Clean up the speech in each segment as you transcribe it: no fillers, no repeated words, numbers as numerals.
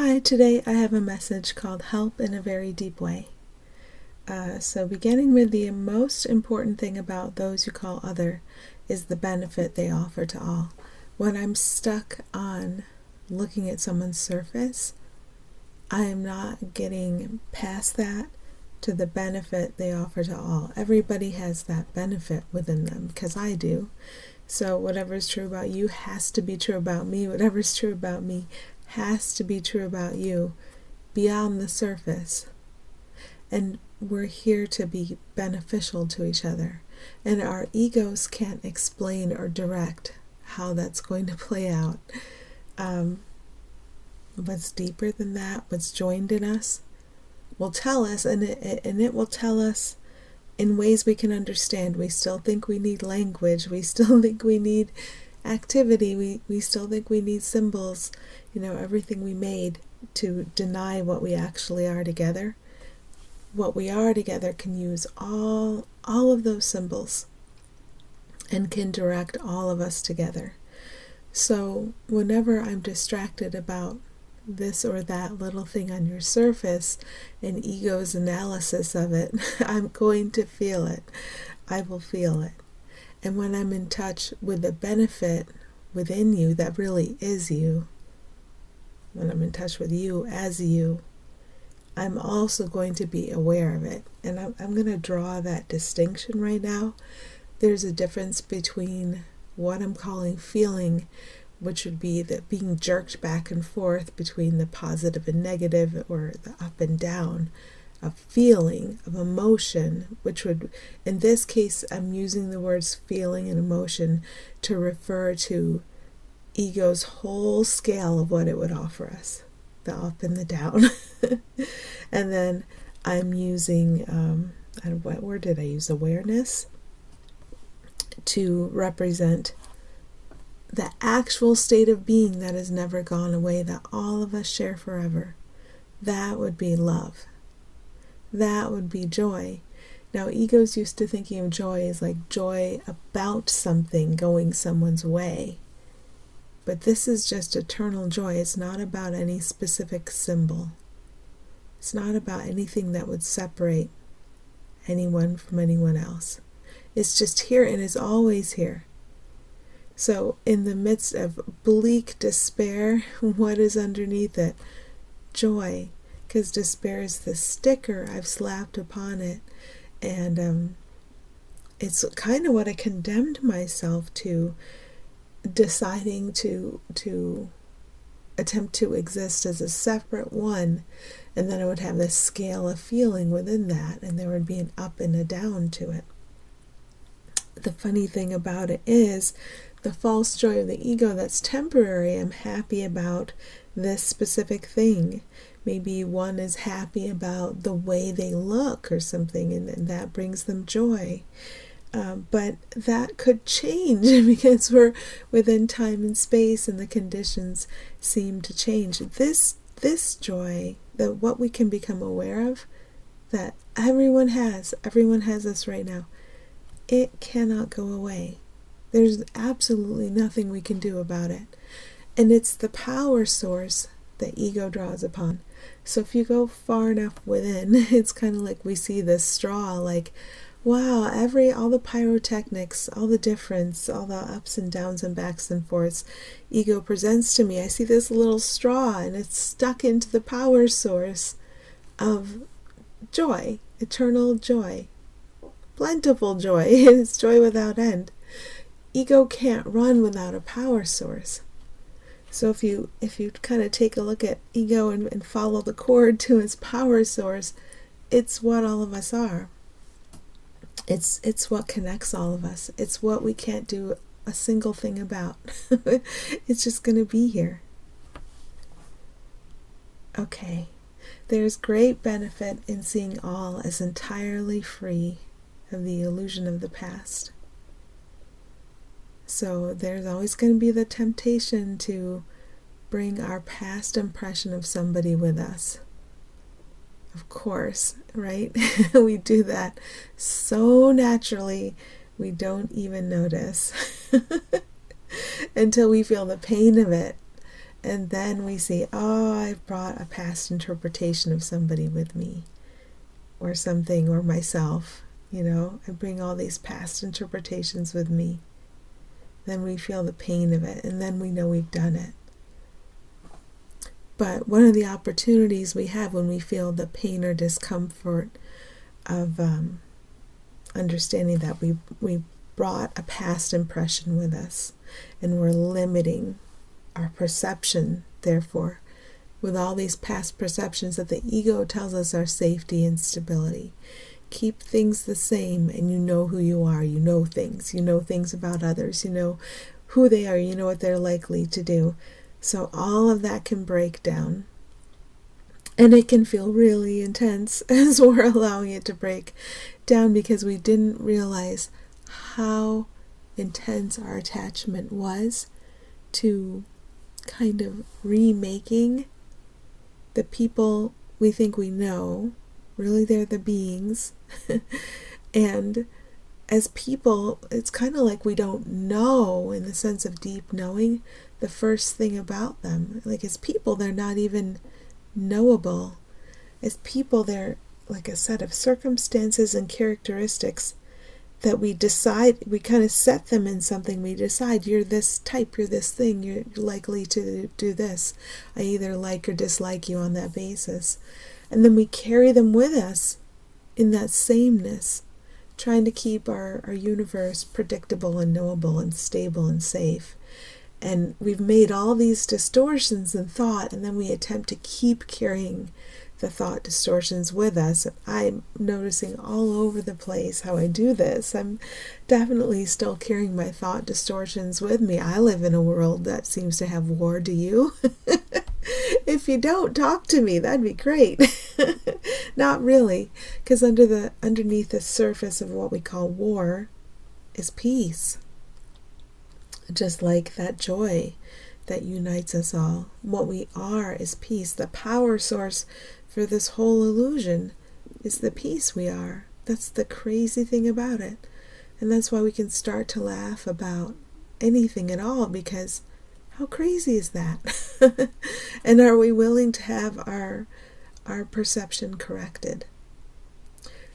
Hi, today I have a message called Help in a Very Deep Way. So beginning with the most important thing about those you call other is the benefit they offer to all. When I'm stuck on looking at someone's surface, I am not getting past that to the benefit they offer to all. Everybody has that benefit within them, because I do. So whatever's true about you has to be true about me. Whatever's true about me has to be true about you beyond the surface. And we're here to be beneficial to each other. And our egos can't explain or direct how that's going to play out. What's deeper than that, what's joined in us, will tell us, and it will tell us in ways we can understand. We still think we need language. We still think we need activity. We still think we need symbols. Everything we made to deny what we actually are together. What we are together can use all of those symbols and can direct all of us together. So whenever I'm distracted about this or that little thing on your surface and ego's analysis of it, I'm going to feel it. I will feel it. And when I'm in touch with the benefit within you that really is you, when I'm in touch with you as you, I'm also going to be aware of it. And I'm going to draw that distinction right now. There's a difference between what I'm calling feeling, which would be that being jerked back and forth between the positive and negative, or the up and down of feeling, of emotion, which would, in this case, I'm using the words feeling and emotion to refer to ego's whole scale of what it would offer us, the up and the down. And then I'm using, what word did I use? Awareness, to represent the actual state of being that has never gone away, that all of us share forever. That would be love. That would be joy. Now, ego's used to thinking of joy as like joy about something going someone's way. But this is just eternal joy. It's not about any specific symbol. It's not about anything that would separate anyone from anyone else. It's just here and is always here. So in the midst of bleak despair, what is underneath it? Joy. Because despair is the sticker I've slapped upon it. And it's kind of what I condemned myself to, deciding to attempt to exist as a separate one, and then I would have this scale of feeling within that, and there would be an up and a down to it. The funny thing about it is the false joy of the ego that's temporary. I'm happy about this specific thing. Maybe one is happy about the way they look or something, and that brings them joy. But that could change because we're within time and space, and the conditions seem to change. This joy, that what we can become aware of, that everyone has this right now, it cannot go away. There's absolutely nothing we can do about it. And it's the power source that ego draws upon. So if you go far enough within, it's kind of like we see this straw, like, wow, all the pyrotechnics, all the difference, all the ups and downs and backs and forths ego presents to me. I see this little straw, and it's stuck into the power source of joy, eternal joy, plentiful joy. It's joy without end. Ego can't run without a power source. So if you kind of take a look at ego and follow the cord to its power source, it's what all of us are. It's what connects all of us. It's what we can't do a single thing about. It's just going to be here. Okay. There's great benefit in seeing all as entirely free of the illusion of the past. So there's always going to be the temptation to bring our past impression of somebody with us. Of course, right? We do that so naturally, we don't even notice until we feel the pain of it. And then we see, oh, I've brought a past interpretation of somebody with me, or something, or myself. I bring all these past interpretations with me. Then we feel the pain of it, and then we know we've done it. But one of the opportunities we have when we feel the pain or discomfort of understanding that we brought a past impression with us, and we're limiting our perception, therefore, with all these past perceptions that the ego tells us are safety and stability. Keep things the same, and you know who you are. You know things about others. You know who they are. You know what they're likely to do. So all of that can break down. And it can feel really intense as we're allowing it to break down, because we didn't realize how intense our attachment was to kind of remaking the people we think we know. Really, they're the beings. And as people, it's kind of like we don't know, in the sense of deep knowing, the first thing about them. Like, as people, they're not even knowable. As people, they're like a set of circumstances and characteristics that we decide, we kind of set them in something. We decide, you're this type, you're this thing, you're likely to do this. I either like or dislike you on that basis. And then we carry them with us in that sameness, trying to keep our universe predictable and knowable and stable and safe. And we've made all these distortions in thought, and then we attempt to keep carrying the thought distortions with us. I'm noticing all over the place how I do this. I'm definitely still carrying my thought distortions with me. I live in a world that seems to have war. Do you? If you don't, talk to me. That'd be great. Not really, because underneath the surface of what we call war is peace. Just like that joy that unites us all. What we are is peace. The power source for this whole illusion is the peace we are. That's the crazy thing about it. And that's why we can start to laugh about anything at all, because how crazy is that? And are we willing to have our perception corrected?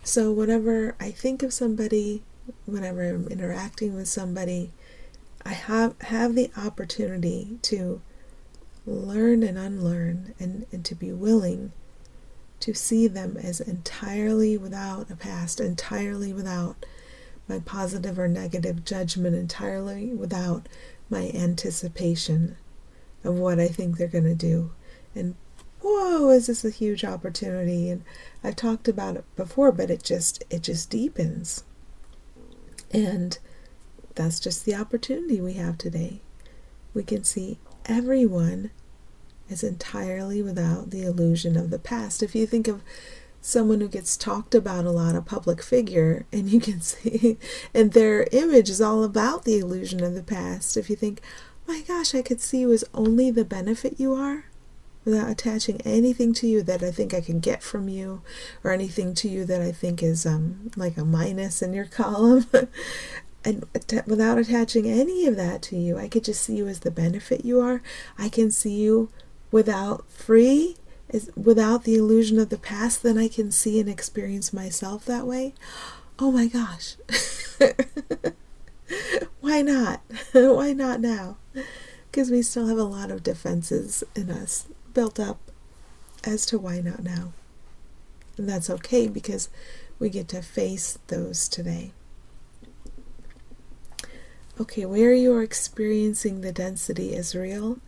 So whenever I think of somebody, whenever I'm interacting with somebody, I have the opportunity to learn and unlearn, and to be willing to see them as entirely without a past, entirely without my positive or negative judgment, entirely without my anticipation of what I think they're going to do. And whoa, is this a huge opportunity? And I've talked about it before, but it just deepens. And that's just the opportunity we have today. We can see everyone as entirely without the illusion of the past. If you think of someone who gets talked about a lot, a public figure, and you can see, and their image is all about the illusion of the past. If you think, my gosh, I could see you as only the benefit you are, without attaching anything to you that I think I can get from you, or anything to you that I think is like a minus in your column. And without attaching any of that to you, I could just see you as the benefit you are. I can see you without the illusion of the past. Then I can see and experience myself that way. Oh my gosh. Why not? Why not now? Because we still have a lot of defenses in us built up as to why not now. And that's okay, because we get to face those today. Okay, where you are experiencing the density as real,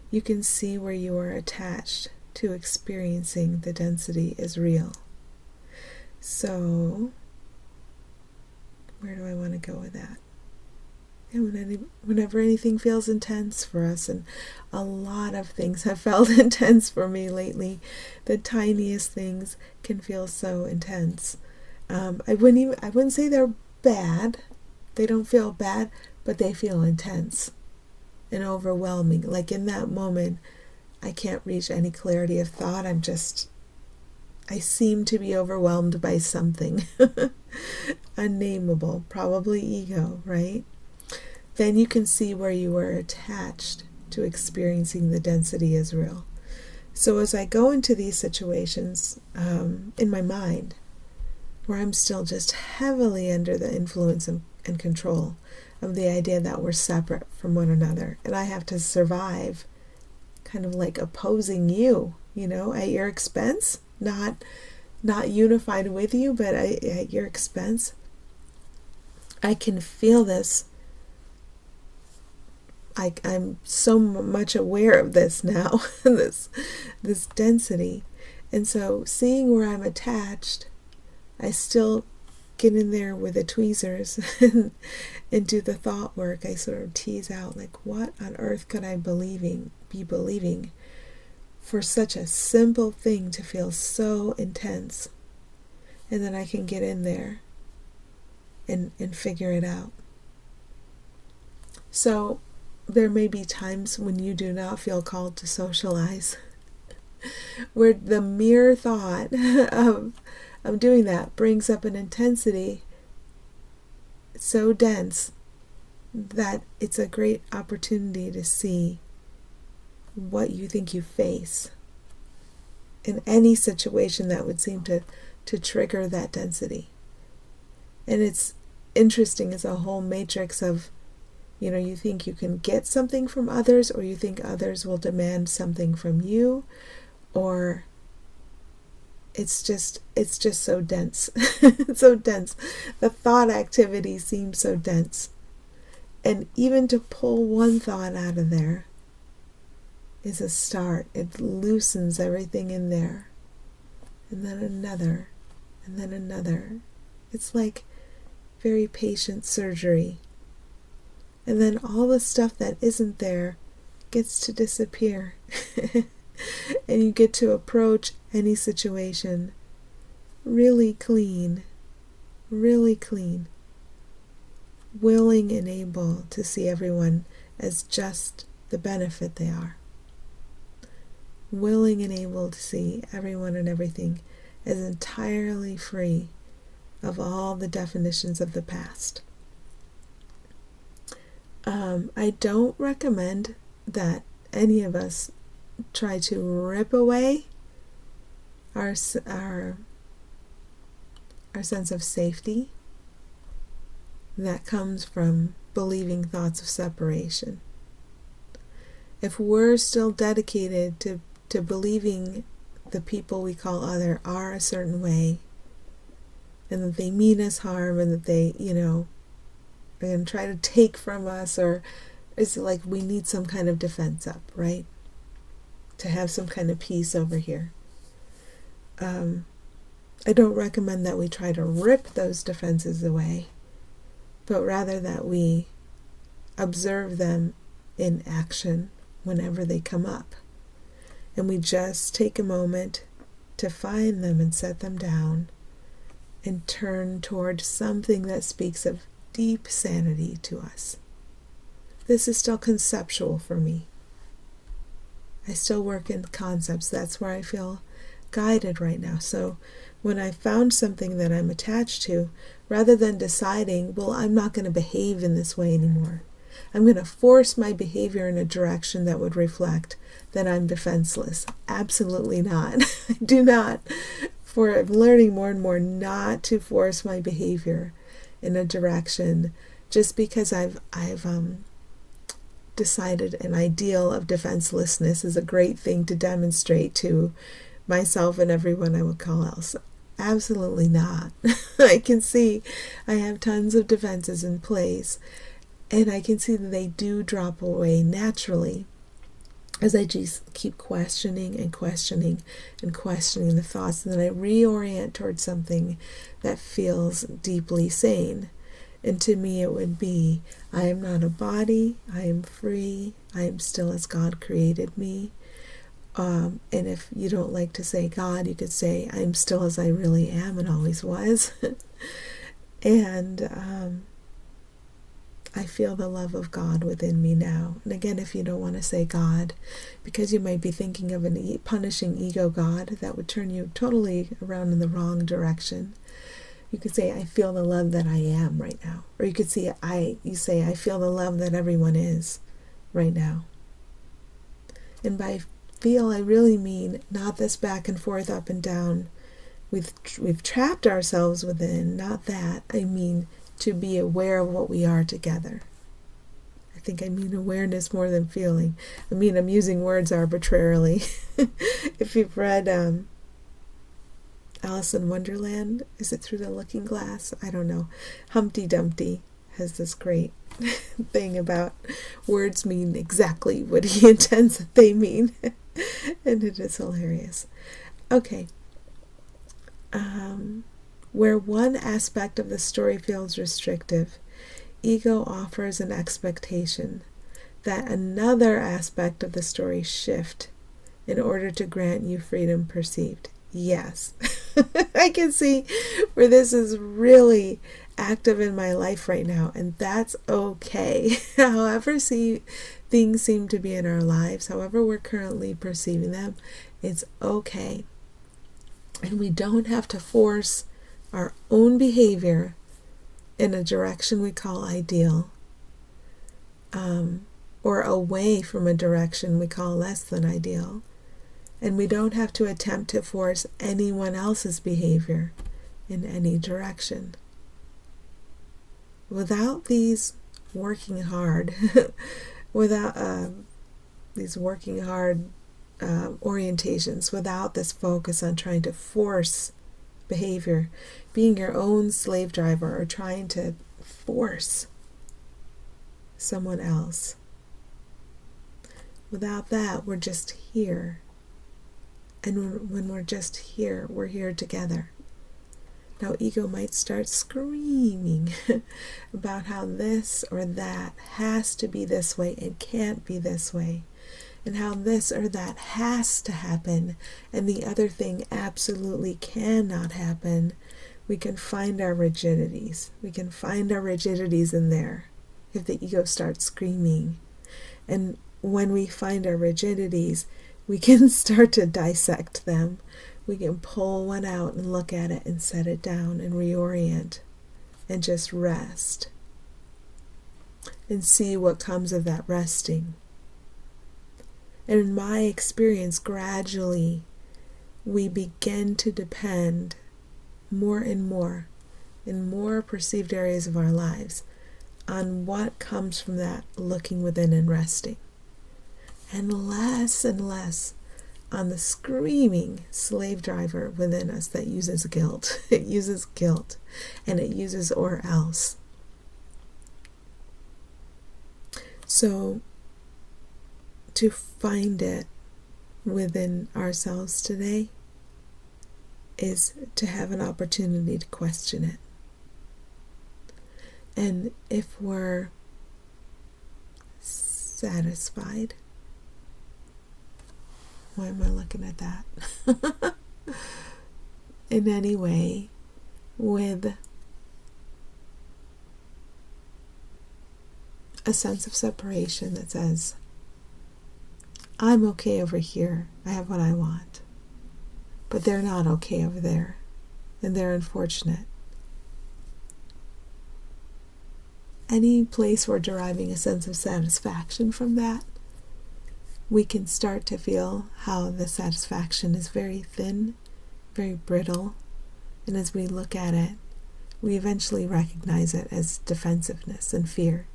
you can see where you are attached to experiencing the density as real. So, where do I want to go with that? And whenever anything feels intense for us, and a lot of things have felt intense for me lately, the tiniest things can feel so intense. I wouldn't say they're bad. They don't feel bad, but they feel intense and overwhelming. Like in that moment, I can't reach any clarity of thought. I seem to be overwhelmed by something unnameable, probably ego, right? Then you can see where you were attached to experiencing the density as real. So as I go into these situations in my mind, where I'm still just heavily under the influence and control of the idea that we're separate from one another, and I have to survive kind of like opposing you, at your expense, not unified with you, but at your expense. I can feel this. I'm so much aware of this now, this density. And so seeing where I'm attached, I still get in there with the tweezers and do the thought work. I sort of tease out, like, what on earth could I be believing for such a simple thing to feel so intense? And then I can get in there and figure it out. So there may be times when you do not feel called to socialize, where the mere thought of doing that brings up an intensity so dense that it's a great opportunity to see what you think you face in any situation that would seem to trigger that density. And it's interesting, it's a whole matrix of, you think you can get something from others, or you think others will demand something from you, or it's just so dense. It's so dense. The thought activity seems so dense. And even to pull one thought out of there is a start. It loosens everything in there. And then another, and then another. It's like very patient surgery. And then all the stuff that isn't there gets to disappear. And you get to approach any situation really clean, willing and able to see everyone as just the benefit they are. Willing and able to see everyone and everything as entirely free of all the definitions of the past. I don't recommend that any of us try to rip away our sense of safety that comes from believing thoughts of separation. If we're still dedicated to believing the people we call other are a certain way, and that they mean us harm, and that they, they're going to try to take from us, or it's like we need some kind of defense up, right? To have some kind of peace over here. I don't recommend that we try to rip those defenses away, but rather that we observe them in action whenever they come up. And we just take a moment to find them and set them down and turn toward something that speaks of deep sanity to us. This is still conceptual for me. I still work in concepts. That's where I feel guided right now. So when I found something that I'm attached to, rather than deciding, well, I'm not going to behave in this way anymore, I'm going to force my behavior in a direction that would reflect that I'm defenseless. Absolutely not. I do not. I'm learning more and more not to force my behavior in a direction just because I've decided an ideal of defenselessness is a great thing to demonstrate to myself and everyone I would call else. Absolutely not. I can see I have tons of defenses in place, and I can see that they do drop away naturally as I just keep questioning and questioning and questioning the thoughts, and then I reorient towards something that feels deeply sane. And to me it would be, I am not a body, I am free, I am still as God created me. And if you don't like to say God, you could say, I'm still as I really am and always was. And I feel the love of God within me now. And again, if you don't want to say God, because you might be thinking of an punishing ego God, that would turn you totally around in the wrong direction. You could say, I feel the love that I am right now. Or you could say, I feel the love that everyone is right now. And by feel, I really mean not this back and forth, up and down. We've trapped ourselves within, not that. I mean to be aware of what we are together. I think I mean awareness more than feeling. I mean, I'm using words arbitrarily. If you've read Alice in Wonderland, is it Through the Looking Glass? I don't know. Humpty Dumpty has this great thing about words mean exactly what he intends that they mean. And it is hilarious. Okay. Where one aspect of the story feels restrictive, ego offers an expectation that another aspect of the story shift in order to grant you freedom perceived. Yes, I can see where this is really active in my life right now, and that's okay. However things seem to be in our lives, however we're currently perceiving them, it's okay. And we don't have to force our own behavior in a direction we call ideal, or away from a direction we call less than ideal. And we don't have to attempt to force anyone else's behavior in any direction. Without these working hard, orientations, without this focus on trying to force behavior, being your own slave driver or trying to force someone else. Without that, we're just here. And when we're just here, we're here together. Now, ego might start screaming about how this or that has to be this way and can't be this way, and how this or that has to happen and the other thing absolutely cannot happen. We can find our rigidities. We can find our rigidities in there if the ego starts screaming. And when we find our rigidities, we can start to dissect them. We can pull one out and look at it and set it down and reorient and just rest and see what comes of that resting. And in my experience, gradually we begin to depend more and more in more perceived areas of our lives on what comes from that looking within and resting, and less on the screaming slave driver within us that uses guilt. It uses guilt, and it uses or else. So to find it within ourselves today is to have an opportunity to question it. And if we're satisfied, why am I looking at that? In any way, with a sense of separation that says, I'm okay over here, I have what I want, but they're not okay over there, and they're unfortunate. Any place we're deriving a sense of satisfaction from that, we can start to feel how the satisfaction is very thin, very brittle, and as we look at it, we eventually recognize it as defensiveness and fear.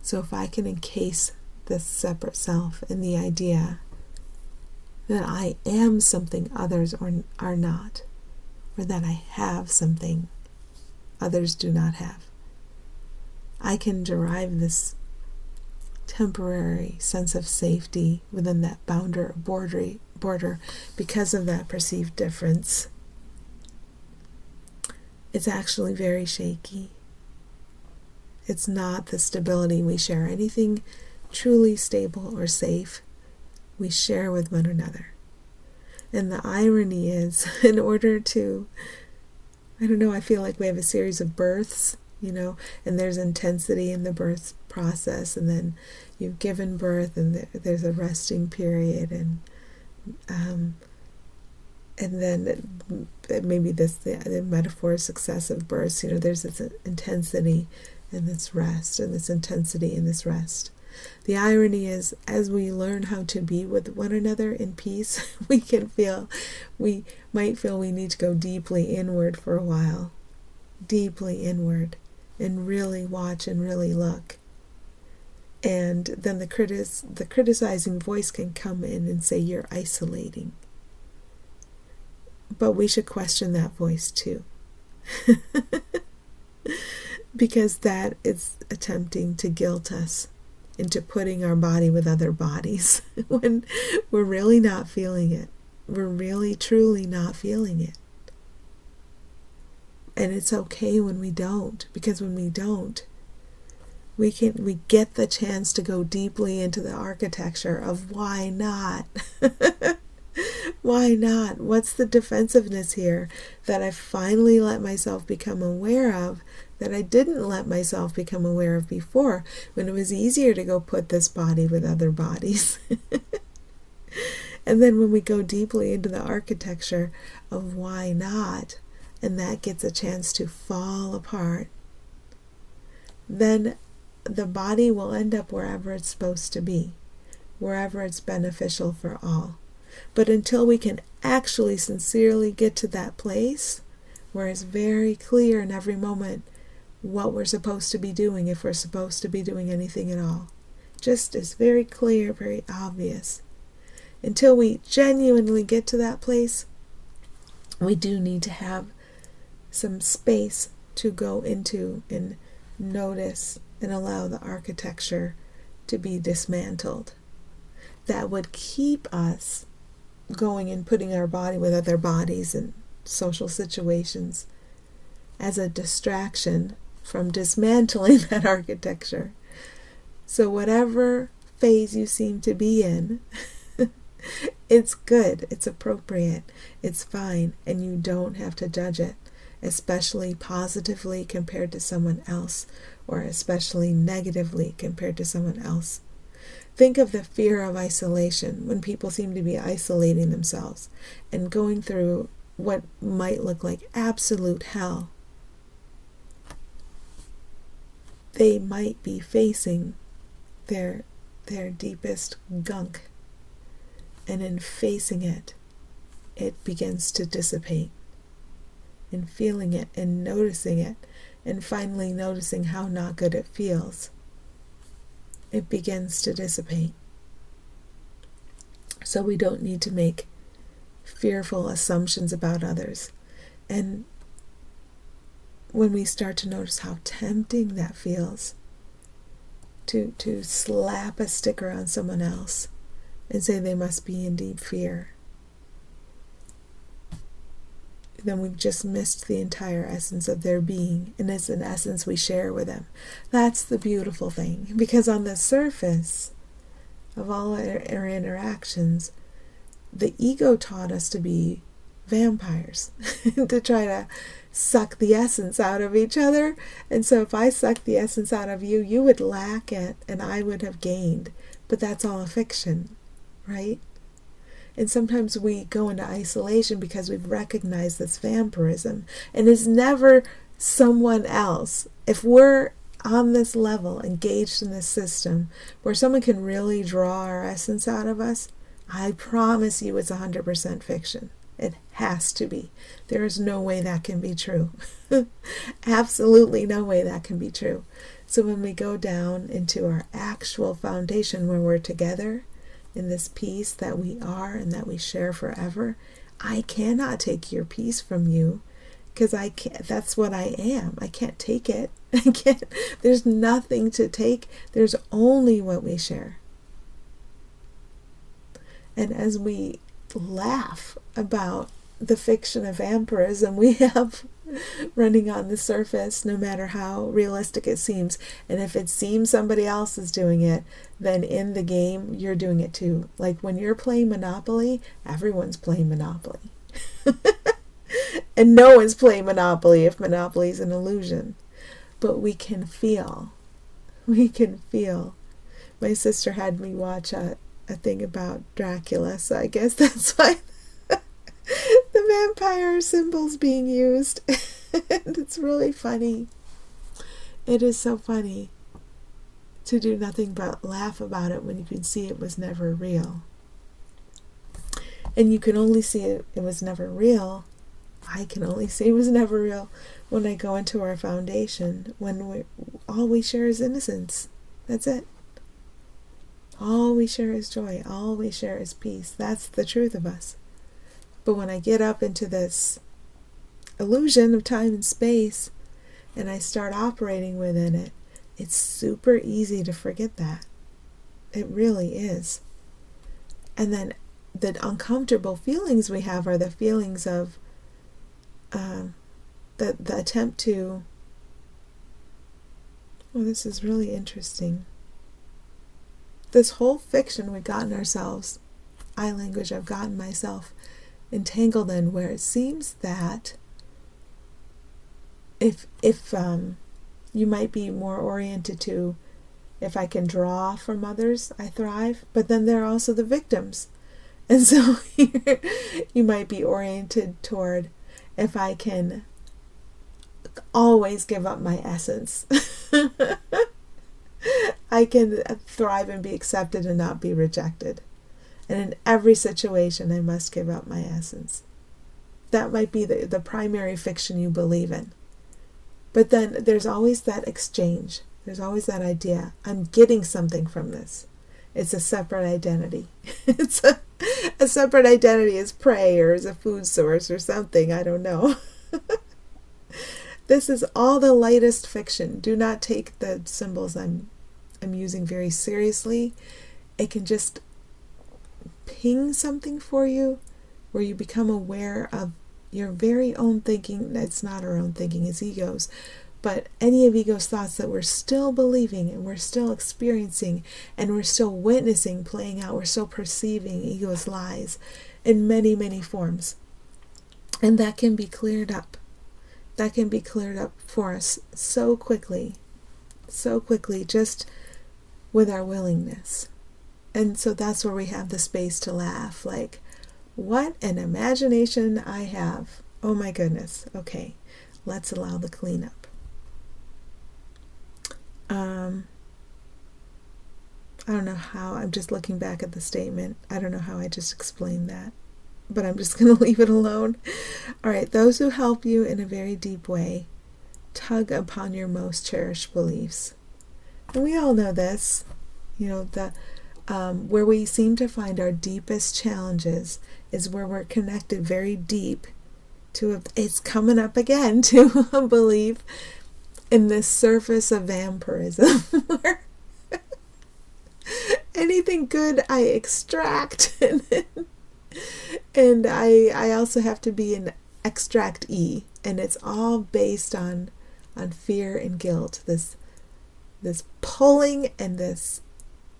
So if I can encase this separate self in the idea that I am something others are not, or that I have something others do not have, I can derive this temporary sense of safety within that border because of that perceived difference. It's actually very shaky. It's not the stability we share. Anything truly stable or safe, we share with one another. And the irony is, in order to, I feel like we have a series of births, and there's intensity in the birth process, and then you've given birth, and there's a resting period, and then maybe the metaphor of successive births, there's this intensity and this rest, and this intensity and this rest. The irony is, as we learn how to be with one another in peace, we might feel we need to go deeply inward for a while. Deeply inward. And really watch and really look. And then the criticizing voice can come in and say, you're isolating. But we should question that voice too. Because that is attempting to guilt us into putting our body with other bodies when we're really not feeling it. We're really, truly not feeling it. And it's okay when we don't, because when we don't, we get the chance to go deeply into the architecture of why not? Why not? What's the defensiveness here that I finally let myself become aware of that I didn't let myself become aware of before, when it was easier to go put this body with other bodies? And then when we go deeply into the architecture of why not, and that gets a chance to fall apart, then the body will end up wherever it's supposed to be, wherever it's beneficial for all. But until we can actually sincerely get to that place where it's very clear in every moment what we're supposed to be doing, if we're supposed to be doing anything at all, just is very clear, very obvious. Until we genuinely get to that place, we do need to have some space to go into and notice and allow the architecture to be dismantled. That would keep us going and putting our body with other bodies in social situations as a distraction from dismantling that architecture. So whatever phase you seem to be in, it's good, it's appropriate, it's fine, and you don't have to judge it, especially positively compared to someone else, or especially negatively compared to someone else. Think of the fear of isolation when people seem to be isolating themselves and going through what might look like absolute hell. They might be facing their deepest gunk, and in facing it, it begins to dissipate. In feeling it and noticing it, and finally noticing how not good it feels, it begins to dissipate. So we don't need to make fearful assumptions about others. And when we start to notice how tempting that feels to slap a sticker on someone else and say they must be in deep fear, then we've just missed the entire essence of their being, and it's an essence we share with them. That's the beautiful thing, because on the surface of all our interactions, the ego taught us to be vampires, to try to suck the essence out of each other. And so if I sucked the essence out of you, you would lack it and I would have gained. But that's all a fiction, right? And sometimes we go into isolation because we've recognized this vampirism, and it's never someone else. If we're on this level, engaged in this system, where someone can really draw our essence out of us, I promise you it's 100% fiction. It has to be. There is no way that can be true. Absolutely no way that can be true. So when we go down into our actual foundation, where we're together, in this peace that we are and that we share forever, I cannot take your peace from you, because I can't. That's what I am. I can't take it. I can't. There's nothing to take. There's only what we share. And as we laugh about the fiction of vampirism we have running on the surface, no matter how realistic it seems, and if it seems somebody else is doing it, then in the game you're doing it too. Like when you're playing Monopoly, everyone's playing Monopoly. And no one's playing Monopoly if Monopoly is an illusion. But we can feel. My sister had me watch a thing about Dracula, so I guess that's why the vampire symbol's being used. And it's really funny. It is so funny to do nothing but laugh about it when you could see it was never real. And you can only see it was never real. I can only see it was never real when I go into our foundation, when all we share is innocence. That's it. All we share is joy. All we share is peace. That's the truth of us. But when I get up into this illusion of time and space and I start operating within it, it's super easy to forget that. It really is. And then the uncomfortable feelings we have are the feelings of the attempt to, well, this is really interesting. This whole fiction we've gotten ourselves, I language I've gotten myself entangled in, where it seems that if you might be more oriented to, if I can draw from others, I thrive, but then there are also the victims. And so you might be oriented toward, if I can always give up my essence, I can thrive and be accepted and not be rejected. And in every situation, I must give up my essence. That might be the primary fiction you believe in. But then there's always that exchange. There's always that idea, I'm getting something from this. It's a separate identity. It's a separate identity as prey or as a food source or something. I don't know. This is all the lightest fiction. Do not take the symbols I'm using very seriously. It can just ping something for you where you become aware of your very own thinking. It's not our own thinking, it's ego's. But any of ego's thoughts that we're still believing and we're still experiencing and we're still witnessing playing out, we're still perceiving ego's lies in many, many forms. And that can be cleared up. That can be cleared up for us so quickly, just with our willingness. And so that's where we have the space to laugh. Like, what an imagination I have. Oh my goodness. Okay, let's allow the cleanup. I don't know how, I'm just looking back at the statement. I don't know how I just explained that, but I'm just going to leave it alone. All right, those who help you in a very deep way tug upon your most cherished beliefs. And we all know this, where we seem to find our deepest challenges is where we're connected very deep to, it's coming up again, to a belief in this surface of vampirism, where anything good I extract, and I also have to be an extract E, and it's all based on fear and guilt, this pulling and this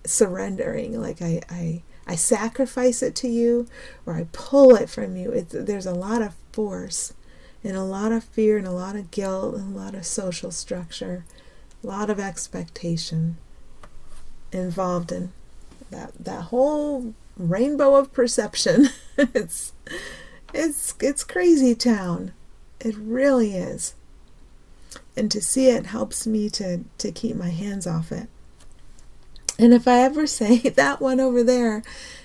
surrendering, like I sacrifice it to you, or I pull it from you. There's a lot of force and a lot of fear and a lot of guilt and a lot of social structure, a lot of expectation involved in that whole rainbow of perception. It's crazy town. It really is. And to see it helps me to keep my hands off it. And if I ever say that one over there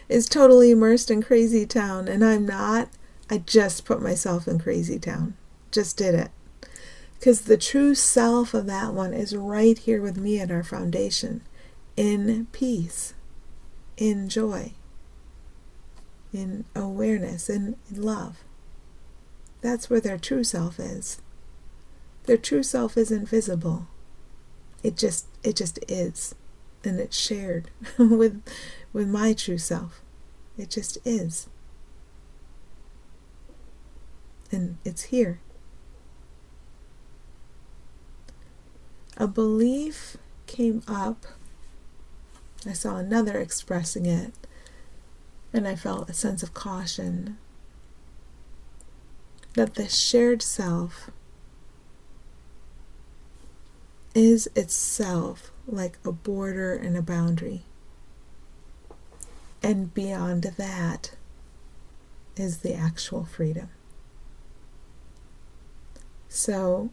is totally immersed in crazy town, and I'm not, I just put myself in crazy town. Just did it. Because the true self of that one is right here with me at our foundation, in peace, in joy, in awareness, in love. That's where their true self is. Their true self isn't visible. It just is. And it's shared with my true self. It just is. And it's here. A belief came up. I saw another expressing it, and I felt a sense of caution that the shared self is itself like a border and a boundary. And beyond that is the actual freedom. So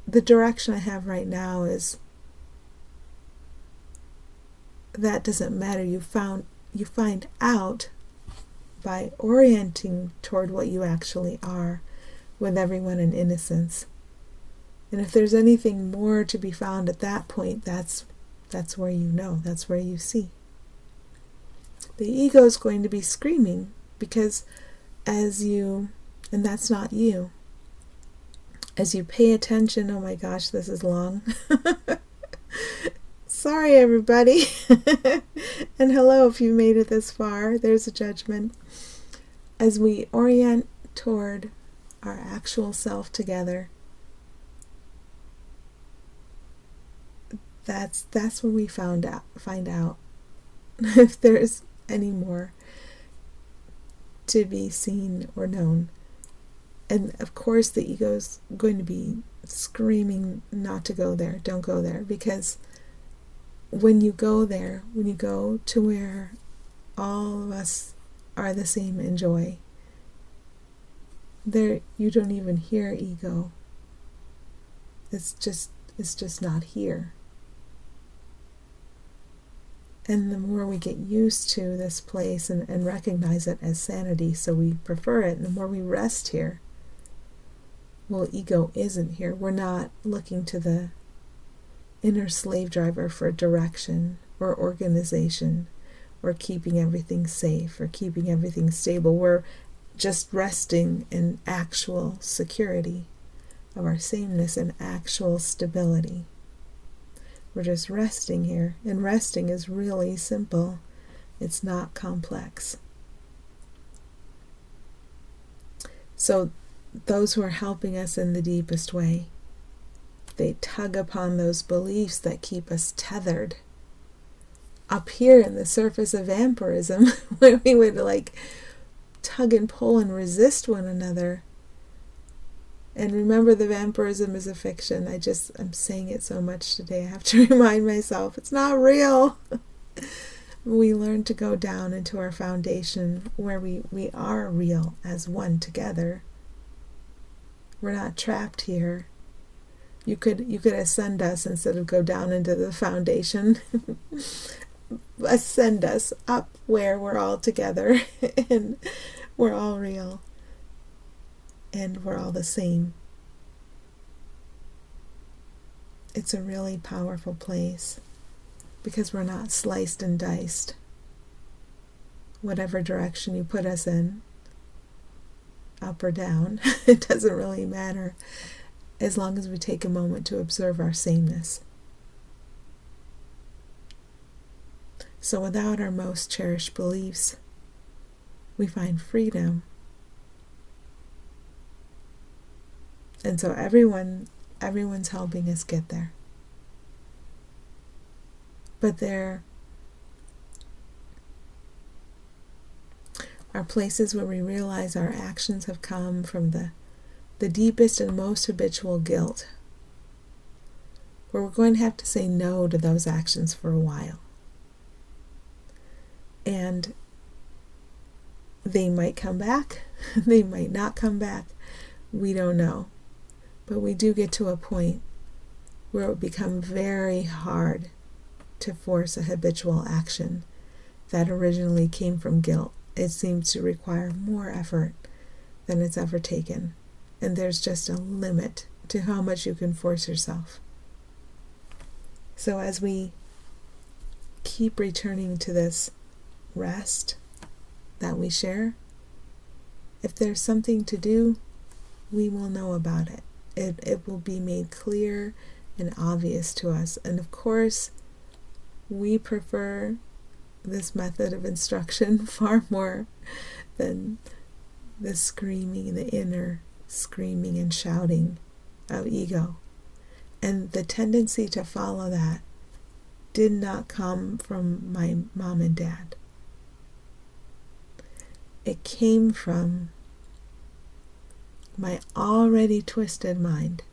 the direction I have right now is that doesn't matter. You find out by orienting toward what you actually are, with everyone in innocence. And if there's anything more to be found at that point, that's where you know, that's where you see. The ego is going to be screaming because and that's not you, as you pay attention, oh my gosh, this is long. Sorry, everybody. And hello if you made it this far. There's a judgment. As we orient toward our actual self together, that's when we find out if there's any more to be seen or known. And of course the ego's going to be screaming not to go there, don't go there, because when you go there, when you go to where all of us are the same in joy, there you don't even hear ego. It's just not here. And the more we get used to this place and recognize it as sanity, so we prefer it, and the more we rest here, well, ego isn't here. We're not looking to the inner slave driver for direction or organization or keeping everything safe or keeping everything stable. We're just resting in actual security of our sameness and actual stability. We're just resting here, and resting is really simple. It's not complex. So those who are helping us in the deepest way, they tug upon those beliefs that keep us tethered. Up here in the surface of vampirism, when we would tug and pull and resist one another. And remember, the vampirism is a fiction. I'm saying it so much today. I have to remind myself, it's not real. We learn to go down into our foundation where we are real as one together. We're not trapped here. You could ascend us instead of go down into the foundation. Ascend us up where we're all together and we're all real and we're all the same. It's a really powerful place because we're not sliced and diced. Whatever direction you put us in, up or down, it doesn't really matter, as long as we take a moment to observe our sameness. So without our most cherished beliefs, we find freedom. And so everyone's helping us get there. But there are places where we realize our actions have come from the deepest and most habitual guilt, where we're going to have to say no to those actions for a while. And they might come back, they might not come back, we don't know. But we do get to a point where it would become very hard to force a habitual action that originally came from guilt. It seems to require more effort than it's ever taken. And there's just a limit to how much you can force yourself. So as we keep returning to this rest that we share, if there's something to do, we will know about it. It will be made clear and obvious to us. And of course, we prefer this method of instruction far more than the screaming, the inner screaming and shouting of ego. And the tendency to follow that did not come from my mom and dad. It came from my already twisted mind.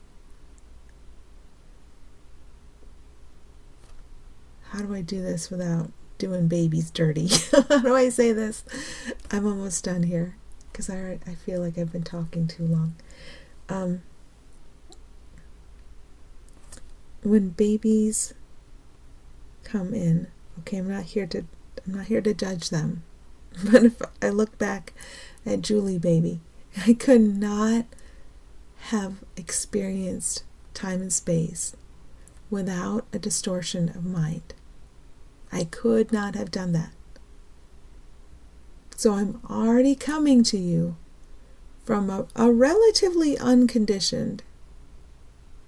How do I do this without doing babies dirty? How do I say this? I'm almost done here because I feel like I've been talking too long. When babies come in Okay, I'm not here to judge them. But if I look back at Julie baby, I could not have experienced time and space without a distortion of mind. I could not have done that. So I'm already coming to you from a relatively unconditioned,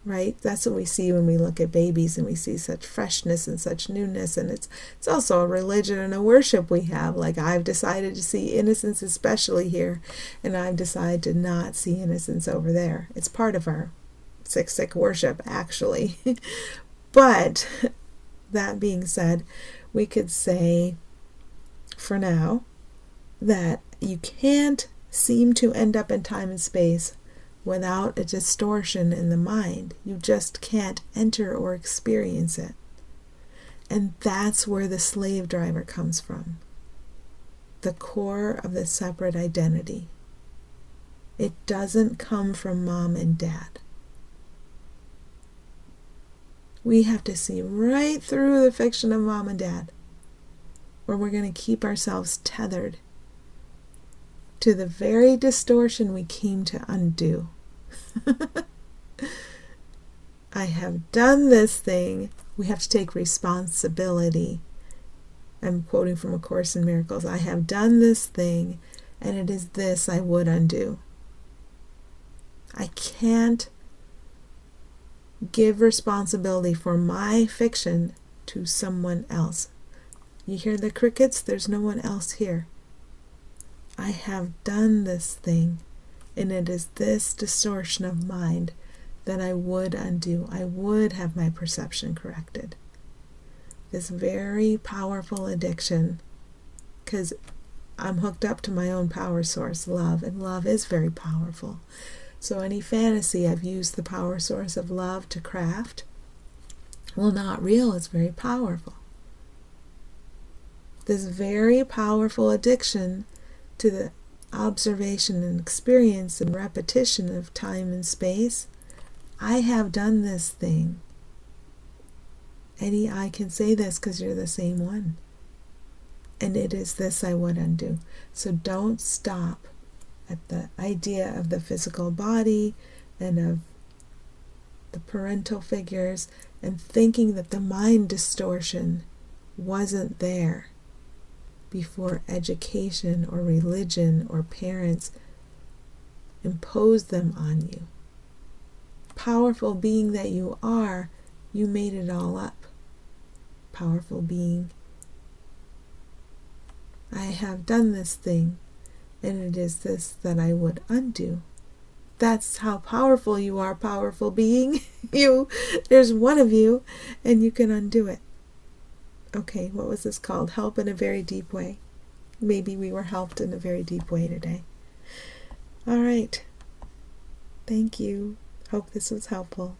right? That's what we see when we look at babies, and we see such freshness and such newness. And it's also a religion and a worship we have. Like, I've decided to see innocence especially here, and I've decided to not see innocence over there. It's part of our 6/6 worship, actually. But that being said, we could say for now that you can't seem to end up in time and space without a distortion in the mind. You just can't enter or experience it. And that's where the slave driver comes from. The core of the separate identity. It doesn't come from mom and dad. We have to see right through the fiction of mom and dad, or we're going to keep ourselves tethered to the very distortion we came to undo. I have done this thing. We have to take responsibility. I'm quoting from A Course in Miracles. I have done this thing, and it is this I would undo. I can't give responsibility for my fiction to someone else. You hear the crickets? There's no one else here. I have done this thing, and it is this distortion of mind that I would undo. I would have my perception corrected. This very powerful addiction, because I'm hooked up to my own power source, love, and love is very powerful. So any fantasy I've used the power source of love to craft, well, not real, it's very powerful. This very powerful addiction to the observation and experience and repetition of time and space. I have done this thing. Eddie, I can say this because you're the same one. And it is this I would undo. So don't stop at the idea of the physical body and of the parental figures and thinking that the mind distortion wasn't there before education or religion or parents imposed them on you. Powerful being that you are, you made it all up. Powerful being. I have done this thing, and it is this that I would undo. That's how powerful you are, powerful being. There's one of you, and you can undo it. Okay, what was this called? Help in a very deep way. Maybe we were helped in a very deep way today. All right. Thank you. Hope this was helpful.